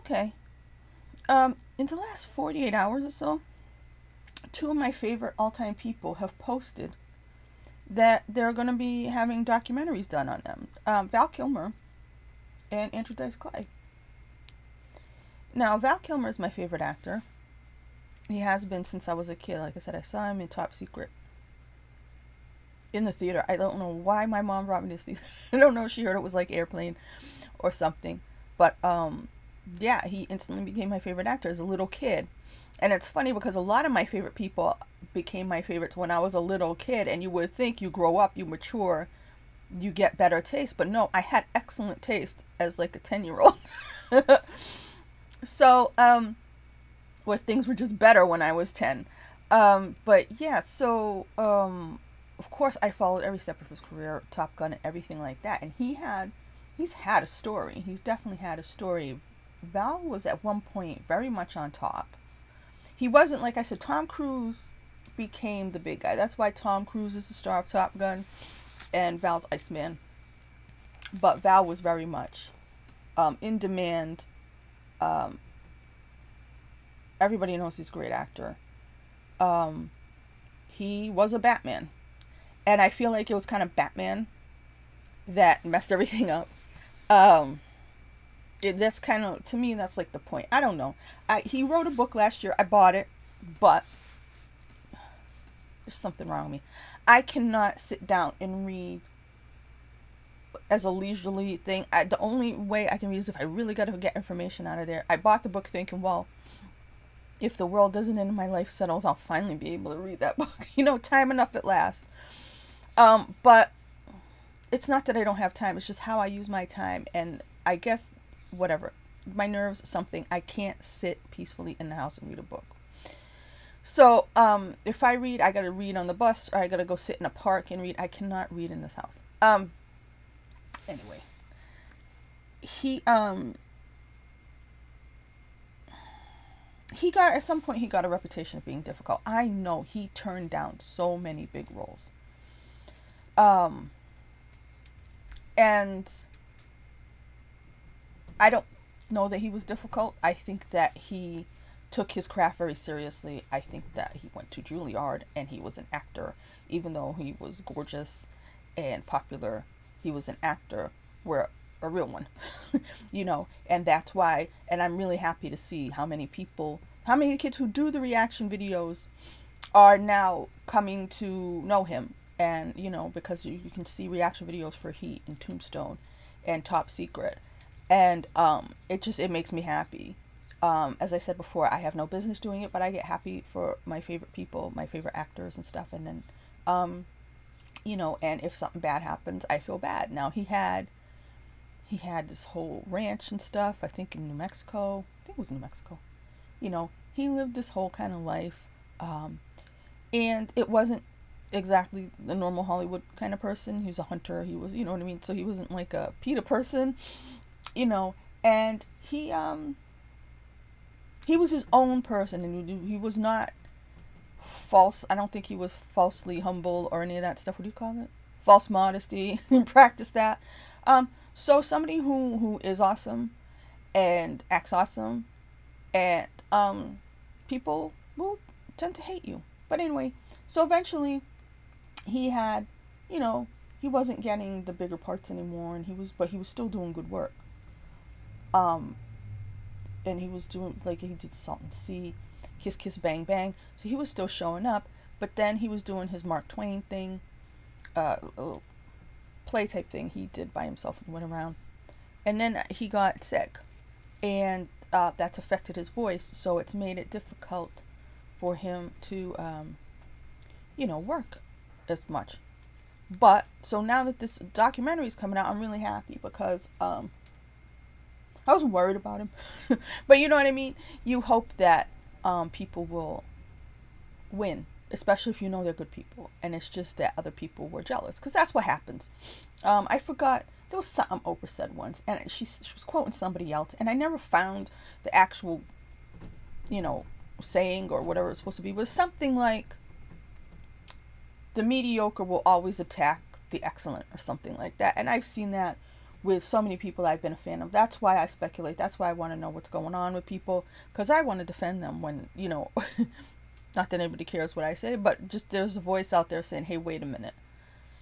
Okay. In the last 48 hours or so, two of my favorite all-time people have posted that they're going to be having documentaries done on them. Val Kilmer and Andrew Dice Clay. Now, Val Kilmer is my favorite actor. He has been since I was a kid. Like I said, I saw him in Top Secret in the theater. I don't know why my mom brought me to see. I don't know if she heard it was like Airplane or something. But yeah, he instantly became my favorite actor as a little kid. And it's funny because a lot of my favorite people became my favorites when I was a little kid. And you would think you grow up, you mature, you get better taste. But no, I had excellent taste as like a 10-year-old. So, where things were just better when I was 10. But yeah, so, of course I followed every step of his career, Top Gun and everything like that. And he's had a story. He's definitely had a story. Val was at one point very much on top. He wasn't, like I said, Tom Cruise became the big guy. That's why Tom Cruise is the star of Top Gun and Val's Iceman. But Val was very much in demand. Everybody knows he's a great actor. He was a Batman. And I feel like it was kind of Batman that messed everything up. That's kind of, to me, that's like the point. I don't know. He wrote a book last year. I bought it, but there's something wrong with me. I cannot sit down and read as a leisurely thing. The only way I can read is if I really got to get information out of there. I bought the book thinking, well, if the world doesn't end and my life settles, I'll finally be able to read that book. Time enough at last. But it's not that I don't have time. It's just how I use my time. And I guess, whatever. My nerves, something. I can't sit peacefully in the house and read a book. So, if I read, I got to read on the bus, or I got to go sit in a park and read. I cannot read in this house. Anyway. At some point, he got a reputation of being difficult. I know he turned down so many big roles. And I don't know that he was difficult. I think that he took his craft very seriously. I think that he went to Juilliard and he was an actor. Even though he was gorgeous and popular, he was an actor, where a real one, and that's why. And I'm really happy to see how many kids who do the reaction videos are now coming to know him. And, because you can see reaction videos for Heat and Tombstone and Top Secret. And it makes me happy. As I said before, I have no business doing it, but I get happy for my favorite people, my favorite actors and stuff. And then, and if something bad happens, I feel bad. Now, he had this whole ranch and stuff, I think in New Mexico. I think it was New Mexico. He lived this whole kind of life. And it wasn't exactly the normal Hollywood kind of person. He was a hunter. He was, what I mean? So he wasn't like a PETA person, and he was his own person, and he was not false. I don't think he was falsely humble or any of that stuff. What do you call it? False modesty. Practice that. So somebody who is awesome and acts awesome, and people will tend to hate you. But anyway, so eventually he had, he wasn't getting the bigger parts anymore, but he was still doing good work. And he was doing, like, he did Salt and Sea, Kiss Kiss Bang Bang, so he was still showing up. But then he was doing his Mark Twain thing, a little play type thing he did by himself and went around. And then he got sick, and that's affected his voice, so it's made it difficult for him to, work as much. But, so now that this documentary is coming out, I'm really happy, because I wasn't worried about him. But you know what I mean? You hope that people will win, especially if you know they're good people. And it's just that other people were jealous, because that's what happens. I forgot, there was something Oprah said once, and she was quoting somebody else, and I never found the actual, saying or whatever it's supposed to be. It was something like, the mediocre will always attack the excellent, or something like that. And I've seen that with so many people I've been a fan of. That's why I speculate. That's why I want to know what's going on with people, because I want to defend them when, you know, not that anybody cares what I say, but just there's a voice out there saying, hey, wait a minute.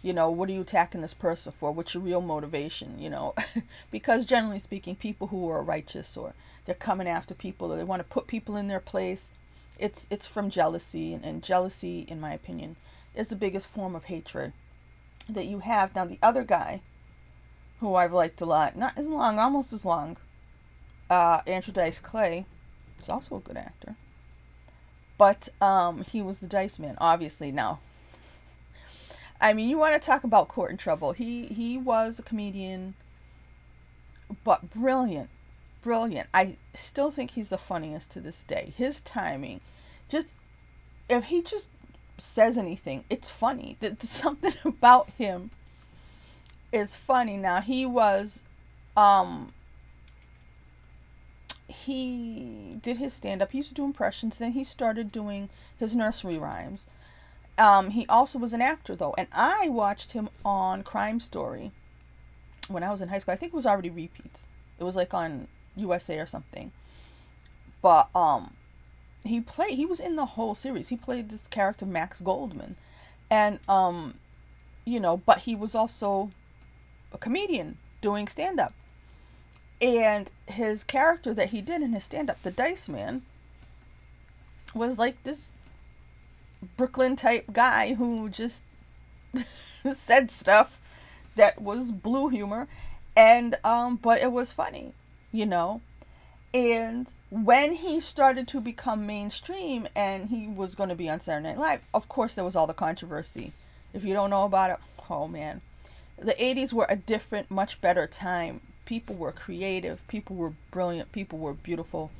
You know, what are you attacking this person for? What's your real motivation, you know? Because generally speaking, people who are righteous or they're coming after people or they want to put people in their place, it's from jealousy. And jealousy, in my opinion, is the biggest form of hatred that you have. Now, the other guy, who I've liked a lot, not as long, almost as long, Andrew Dice Clay, is also a good actor. But he was the Dice Man, obviously. Now, I mean, you want to talk about court and trouble. He was a comedian, but brilliant. Brilliant. I still think he's the funniest to this day. His timing, just, if he just says anything, it's funny. Something about him is funny. Now, he did his stand-up. He used to do impressions. Then he started doing his nursery rhymes. He also was an actor, though, and I watched him on Crime Story when I was in high school. I think it was already repeats. It was like on USA or something. But he was in the whole series. He played this character, Max Goldman, and you know, but he was also a comedian doing stand-up. And his character that he did in his stand-up, the Dice Man, was like this Brooklyn type guy who just said stuff that was blue humor, and but it was funny, you know. And when he started to become mainstream and he was going to be on Saturday Night Live, of course there was all the controversy. If you don't know about it, oh man, the 80s were a different, much better time. People were creative, people were brilliant, people were beautiful.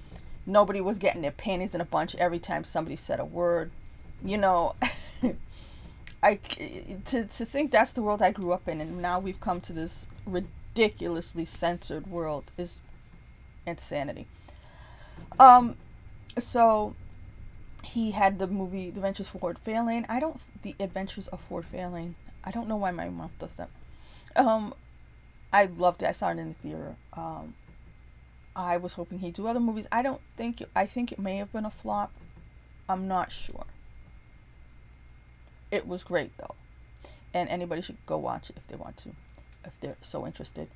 Nobody was getting their panties in a bunch every time somebody said a word. You know, to think that's the world I grew up in, and now we've come to this ridiculously censored world is insanity. So he had the movie The Adventures of Ford Fairlane. The Adventures of Ford Fairlane. I don't know why my mom does that. I loved it. I saw it in the theater. I was hoping he'd do other movies. I think it may have been a flop. I'm not sure. It was great, though, and anybody should go watch it if they want to, if they're so interested.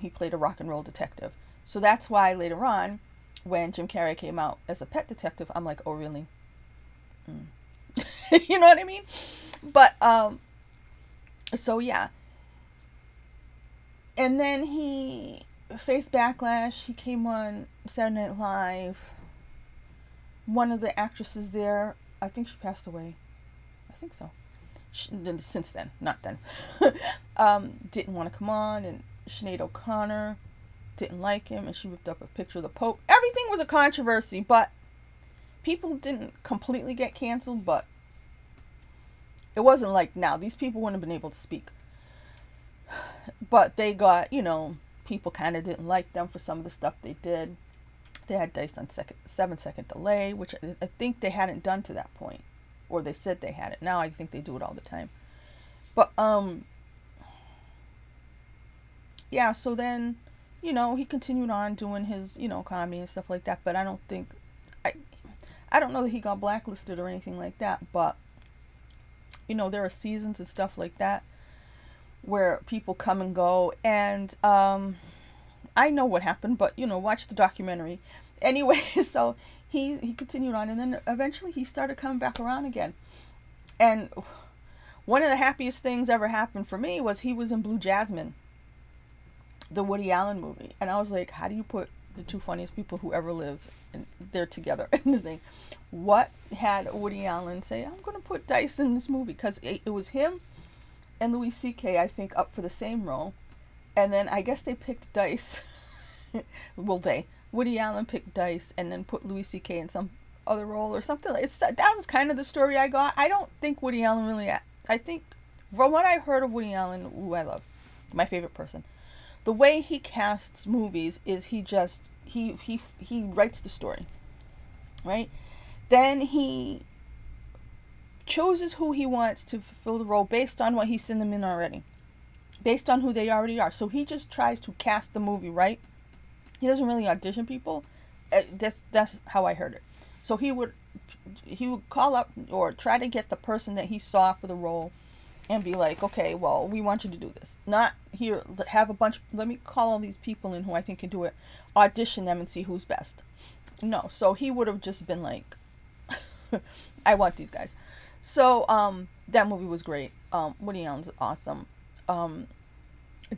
He played a rock and roll detective, so that's why later on, when Jim Carrey came out as a pet detective, I'm like, oh really? You know what I mean? But so yeah, and then he faced backlash. He came on Saturday Night Live. One of the actresses there, I think she passed away. I think so. Since then, not then. Didn't want to come on, and Sinead O'Connor didn't like him, and she whipped up a picture of the Pope. Everything was a controversy, but people didn't completely get canceled, but it wasn't like now. These people wouldn't have been able to speak. But they got, you know, people kind of didn't like them for some of the stuff they did. They had Dice on 7-second delay, which I think they hadn't done to that point. Or they said they had it. Now I think they do it all the time. But, yeah, so then, you know, he continued on doing his, you know, comedy and stuff like that. But I don't think, I don't know that he got blacklisted or anything like that. But, you know, there are seasons and stuff like that where people come and go. And, I know what happened, but, you know, watch the documentary. Anyway, so he continued on, and then eventually he started coming back around again. And one of the happiest things ever happened for me was he was in Blue Jasmine, the Woody Allen movie. And I was like, how do you put the two funniest people who ever lived, and they're together in the thing? What had Woody Allen say, I'm going to put Dice in this movie? Because it was him and Louis C.K., I think, up for the same role. And then I guess they picked Dice. Well, Woody Allen picked Dice and then put Louis C.K. in some other role or something. That was kind of the story I got. I don't think Woody Allen really... I think, from what I've heard of Woody Allen, who I love, my favorite person, the way he casts movies is he writes the story, right? Then he chooses who he wants to fulfill the role based on what he's seen them in already. based on who they already are. So he just tries to cast the movie, right? He doesn't really audition people. That's how I heard it. So he would call up or try to get the person that he saw for the role and be like, okay, well, we want you to do this. Not here, have a bunch, let me call all these people in who I think can do it, audition them and see who's best. No, so he would have just been like, I want these guys. So that movie was great. Woody Allen's awesome.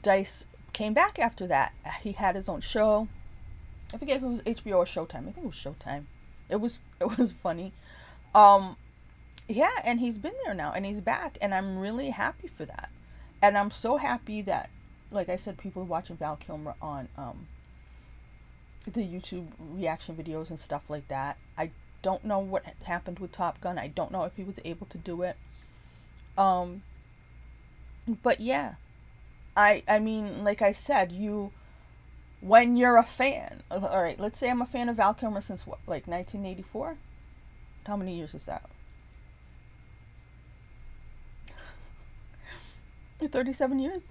Dice came back after that. He had his own show. I forget if it was HBO or Showtime. I think it was Showtime. It was funny. Yeah, and he's been there now, and he's back, and I'm really happy for that. And I'm so happy that, like I said, people are watching Val Kilmer on the YouTube reaction videos and stuff like that. I don't know what happened with Top Gun. I don't know if he was able to do it. But yeah, I mean, like I said, when you're a fan, all right, let's say I'm a fan of Val Kilmer since what, like 1984? How many years is that? 37 years?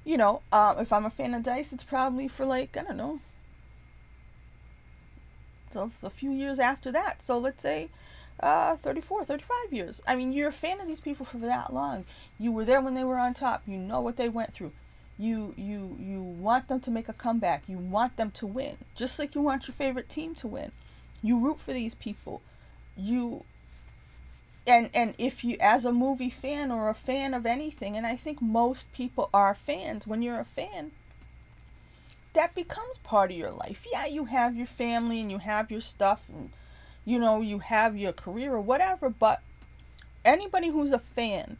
You know, if I'm a fan of Dice, it's probably for like, I don't know, so it's a few years after that. So let's say 34, 35 years. I mean, you're a fan of these people for that long. You were there when they were on top. You know what they went through. You want them to make a comeback. You want them to win. Just like you want your favorite team to win. You root for these people. And if you, as a movie fan or a fan of anything, and I think most people are fans, when you're a fan, that becomes part of your life. Yeah, you have your family and you have your stuff and, you know, you have your career or whatever, but anybody who's a fan,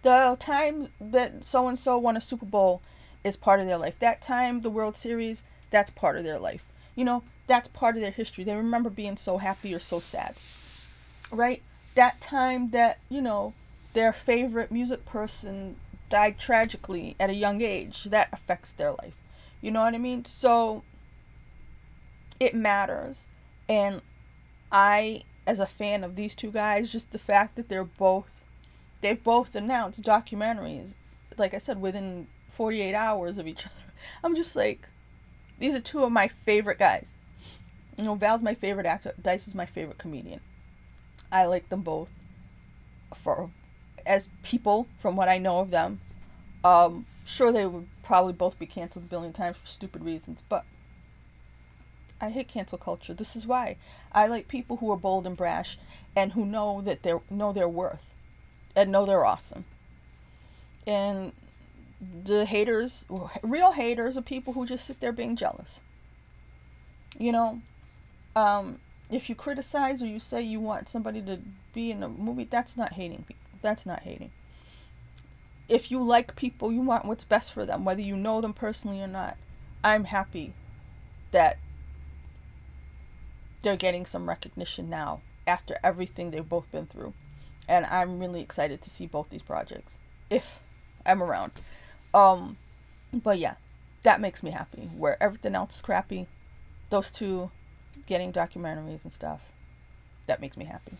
the time that so-and-so won a Super Bowl is part of their life. That time, the World Series, that's part of their life. You know, that's part of their history. They remember being so happy or so sad, right? That time that, you know, their favorite music person died tragically at a young age, that affects their life. You know what I mean? So it matters. And I, as a fan of these two guys, just the fact that they've both announced documentaries, like I said, within 48 hours of each other, I'm just like, these are two of my favorite guys. You know, Val's my favorite actor. Dice is my favorite comedian. I like them both as people, from what I know of them. Sure, they would probably both be canceled a billion times for stupid reasons, but I hate cancel culture. This is why. I like people who are bold and brash and who know that know their worth and know they're awesome. And the haters, real haters, are people who just sit there being jealous. You know, if you criticize or you say you want somebody to be in a movie, that's not hating people. That's not hating. If you like people, you want what's best for them, whether you know them personally or not. I'm happy that they're getting some recognition now after everything they've both been through. And I'm really excited to see both these projects, if I'm around. But yeah, that makes me happy. Where everything else is crappy, those two getting documentaries and stuff, that makes me happy.